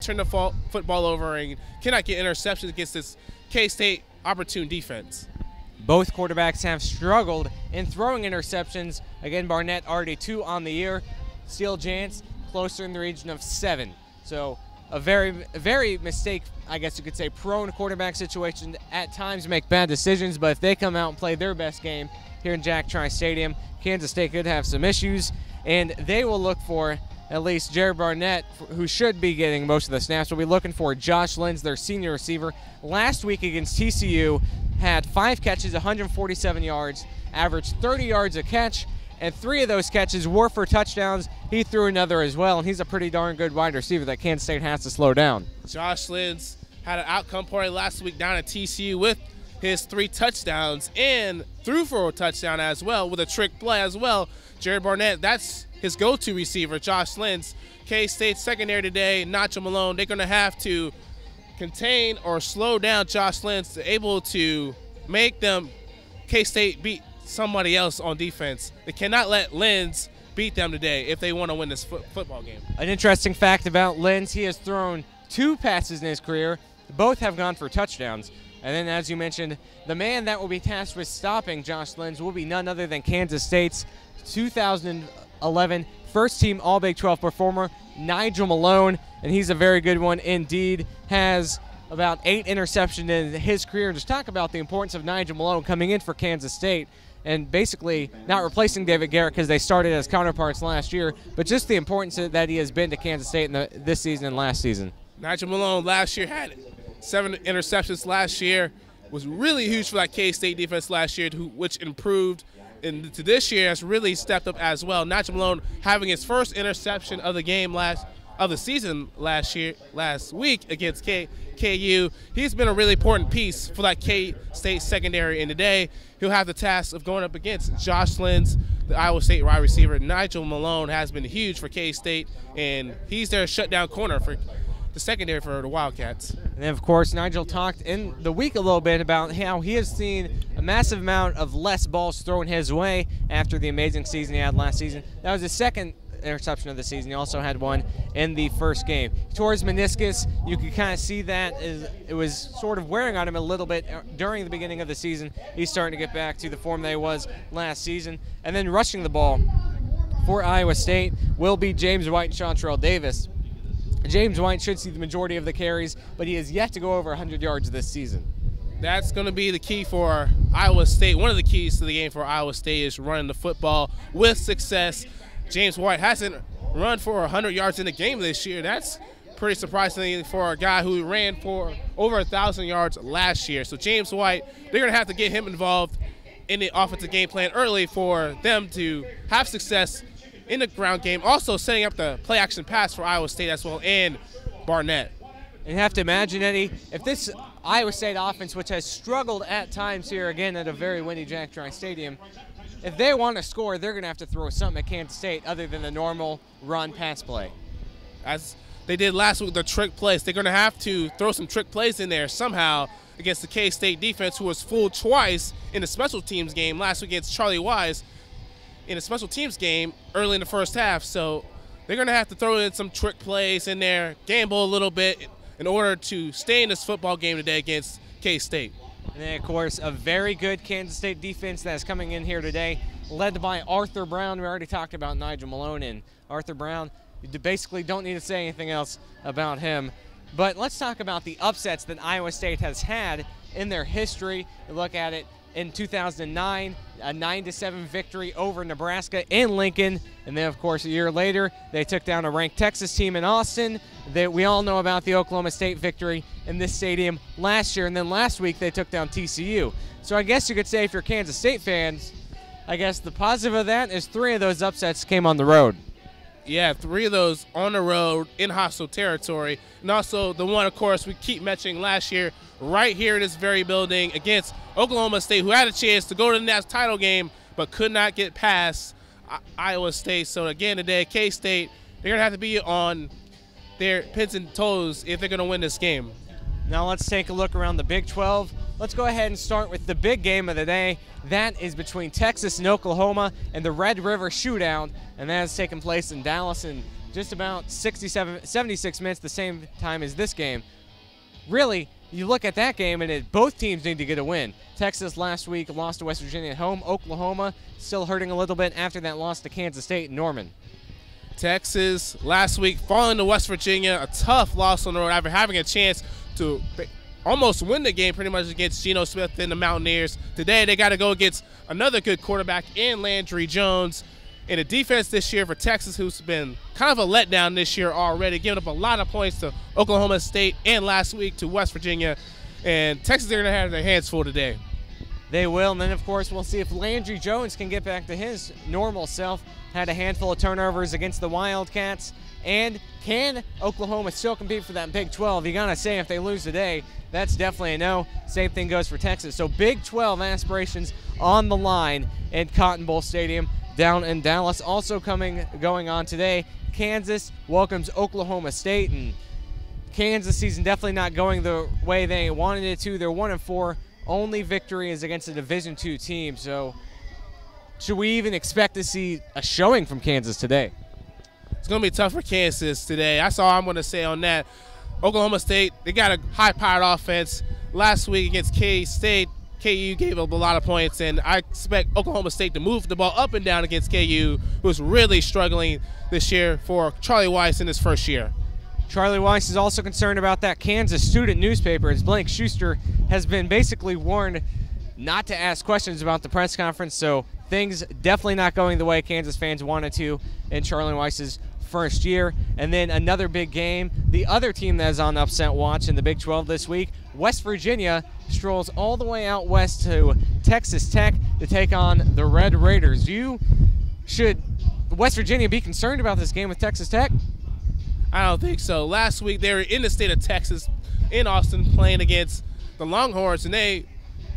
turn the football over and cannot get interceptions against this K-State opportune defense. Both quarterbacks have struggled in throwing interceptions. Again, Barnett already 2 on the year. Steele Jantz closer in the region of 7. So a very mistake, I guess you could say, prone quarterback situation. At times make bad decisions, but if they come out and play their best game here in Jack Trice Stadium, Kansas State could have some issues, and they will look for at least Jared Barnett, who should be getting most of the snaps. We'll be looking for Josh Lenz, their senior receiver. Last week against TCU, had 5 catches, 147 yards, averaged 30 yards a catch, and 3 of those catches were for touchdowns. He threw another as well, and he's a pretty darn good wide receiver that Kansas State has to slow down. Josh Lenz had an outcome party last week down at TCU with his 3 touchdowns and threw for a touchdown as well with a trick play as well. Jared Barnett, that's his go-to receiver. Josh Lenz, K-State secondary today, Nacho Malone, they're going to have to contain or slow down Josh Lenz, able to make them K-State beat somebody else on defense. They cannot let Lenz beat them today if they want to win this football game. An interesting fact about Lenz, he has thrown 2 passes in his career. Both have gone for touchdowns. And then, as you mentioned, the man that will be tasked with stopping Josh Lenz will be none other than Kansas State's 2011 first-team All-Big 12 performer, Nigel Malone, and he's a very good one indeed. Has about 8 interceptions in his career. Just talk about the importance of Nigel Malone coming in for Kansas State and basically not replacing David Garrett because they started as counterparts last year, but just the importance that he has been to Kansas State in this season and last season. Nigel Malone last year had 7 interceptions last year. Was really huge for that K-State defense last year, which improved into this year, has really stepped up as well. Nigel Malone having his first interception of the season last week against KU. He's been a really important piece for that K-State secondary, and today he'll have the task of going up against Josh Lenz, the Iowa State wide receiver. Nigel Malone has been huge for K-State, and he's their shutdown corner for the secondary for the Wildcats. And then, of course, Nigel talked in the week a little bit about how he has seen a massive amount of less balls thrown his way after the amazing season he had last season. That was his second interception of the season. He also had one in the first game. He tore his meniscus. You could kind of see that it was sort of wearing on him a little bit during the beginning of the season. He's starting to get back to the form that he was last season. And then rushing the ball for Iowa State will be James White and Chantrell Davis. James White should see the majority of the carries, but he has yet to go over 100 yards this season. That's going to be the key for Iowa State. One of the keys to the game for Iowa State is running the football with success. James White hasn't run for 100 yards in the game this year. That's pretty surprising for a guy who ran for over 1,000 yards last year. So James White, they're going to have to get him involved in the offensive game plan early for them to have success in the ground game. Also setting up the play-action pass for Iowa State as well, and Barnett. And you have to imagine, Eddie, if this Iowa State offense, which has struggled at times here again at a very windy Jack Trice Stadium, if they want to score, they're going to have to throw something at Kansas State other than the normal run-pass play. As they did last week with the trick plays, they're going to have to throw some trick plays in there somehow against the K-State defense, who was fooled twice in the special teams game last week against Charlie Wise in a special teams game early in the first half. So they're going to have to throw in some trick plays in there, gamble a little bit in order to stay in this football game today against K-State. And then, of course, a very good Kansas State defense that's coming in here today, led by Arthur Brown. We already talked about Nigel Malone, and Arthur Brown, you basically don't need to say anything else about him. But let's talk about the upsets that Iowa State has had in their history. You look at it in 2009, a 9-7 victory over Nebraska in Lincoln. And then, of course, a year later, they took down a ranked Texas team in Austin. We all know about the Oklahoma State victory in this stadium last year. And then last week, they took down TCU. So I guess you could say, if you're Kansas State fans, I guess the positive of that is 3 of those upsets came on the road. Yeah, 3 of those on the road in hostile territory. And also the one, of course, we keep mentioning last year, right here in this very building against Oklahoma State, who had a chance to go to the next title game but could not get past Iowa State. So again today, K-State, they're going to have to be on their pins and toes if they're going to win this game. Now let's take a look around the Big 12. Let's go ahead and start with the big game of the day. That is between Texas and Oklahoma and the Red River Shootout, and that has taken place in Dallas. And just about 76 minutes, the same time as this game. Really, you look at that game, and both teams need to get a win. Texas last week lost to West Virginia at home. Oklahoma still hurting a little bit after that loss to Kansas State. Norman. Texas last week falling to West Virginia, a tough loss on the road after having a chance to almost win the game pretty much against Geno Smith and the Mountaineers. Today they got to go against another good quarterback in Landry Jones. And the defense this year for Texas, who's been kind of a letdown this year already, giving up a lot of points to Oklahoma State and last week to West Virginia. And Texas are going to have their hands full today. They will, and then, of course, we'll see if Landry Jones can get back to his normal self. Had a handful of turnovers against the Wildcats. And can Oklahoma still compete for that Big 12? You got to say if they lose today, that's definitely a no. Same thing goes for Texas. So Big 12 aspirations on the line in Cotton Bowl Stadium down in Dallas. Also going on today, Kansas welcomes Oklahoma State, and Kansas season definitely not going the way they wanted it to. They're 1-4. Only victory is against a Division II team. So should we even expect to see a showing from Kansas today? It's going to be tough for Kansas today. That's all I'm going to say on that. Oklahoma State, they got a high-powered offense. Last week against K-State, KU gave up a lot of points, and I expect Oklahoma State to move the ball up and down against KU, who's really struggling this year for Charlie Weiss in his first year. Charlie Weiss is also concerned about that Kansas student newspaper, as Blake Schuster has been basically warned not to ask questions about the press conference, so things definitely not going the way Kansas fans wanted to in Charlie Weiss's first year. And then another big game, the other team that is on upset watch in the Big 12 this week, West Virginia strolls all the way out west to Texas Tech to take on the Red Raiders. Should West Virginia be concerned about this game with Texas Tech? I don't think so. Last week they were in the state of Texas in Austin playing against the Longhorns, and they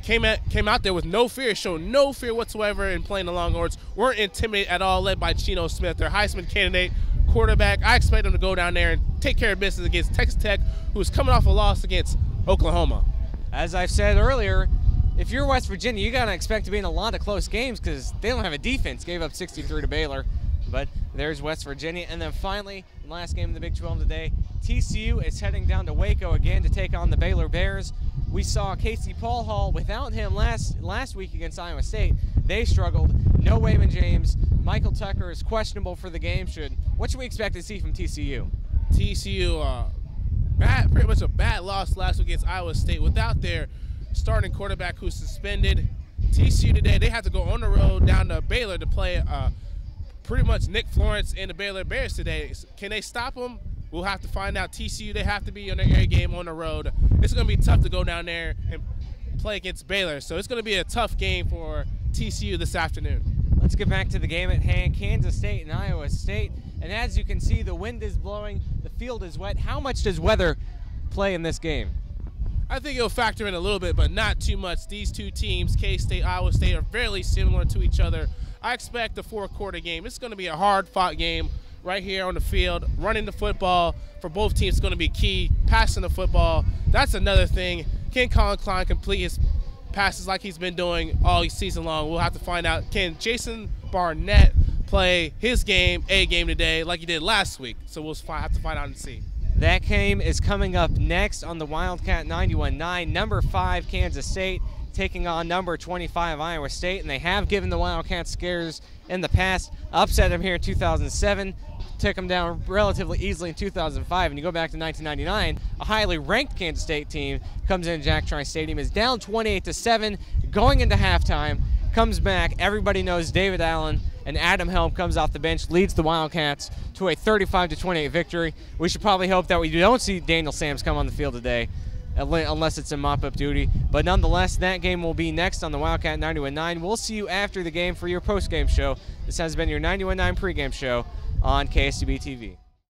came out there with no fear, showed no fear whatsoever in playing the Longhorns. Weren't intimidated at all, led by Geno Smith, their Heisman candidate quarterback. I expect them to go down there and take care of business against Texas Tech, who's coming off a loss against Oklahoma. As I've said earlier, if you're West Virginia, you got to expect to be in a lot of close games because they don't have a defense. Gave up 63 to Baylor, but there's West Virginia. And then finally, the last game in the Big 12 today, TCU is heading down to Waco again to take on the Baylor Bears. We saw Casey Paul Hall without him last week against Iowa State. They struggled. No Wayman James. Michael Tucker is questionable for the game. What should we expect to see from TCU? TCU, pretty much a bad loss last week against Iowa State without their starting quarterback who's suspended. TCU today, they have to go on the road down to Baylor to play pretty much Nick Florence and the Baylor Bears today. Can they stop them? We'll have to find out. TCU, they have to be on their A game on the road. It's going to be tough to go down there and play against Baylor. So it's going to be a tough game for TCU this afternoon. Let's get back to the game at hand, Kansas State and Iowa State. And as you can see, the wind is blowing, the field is wet. How much does weather play in this game? I think it'll factor in a little bit, but not too much. These two teams, K-State, Iowa State, are fairly similar to each other. I expect a four-quarter game. It's going to be a hard-fought game right here on the field. Running the football for both teams is going to be key. Passing the football, that's another thing. Can Colin Klein complete his passes like he's been doing all season long? We'll have to find out. Can Jason Barnett play his game, A game today, like he did last week? So we'll have to find out and see. That game is coming up next on the Wildcat 91.9. Number 5 Kansas State taking on number 25 Iowa State, and they have given the Wildcats scares in the past. Upset them here in 2007, took them down relatively easily in 2005. And you go back to 1999, a highly ranked Kansas State team comes in Jack Trice Stadium, is down 28-7, going into halftime, comes back. Everybody knows David Allen and Adam Helm comes off the bench, leads the Wildcats to a 35-28 victory. We should probably hope that we don't see Daniel Sams come on the field today, unless it's in mop-up duty. But nonetheless, that game will be next on the Wildcat 91.9. We'll see you after the game for your post-game show. This has been your 91.9 pregame show on KSDBTV.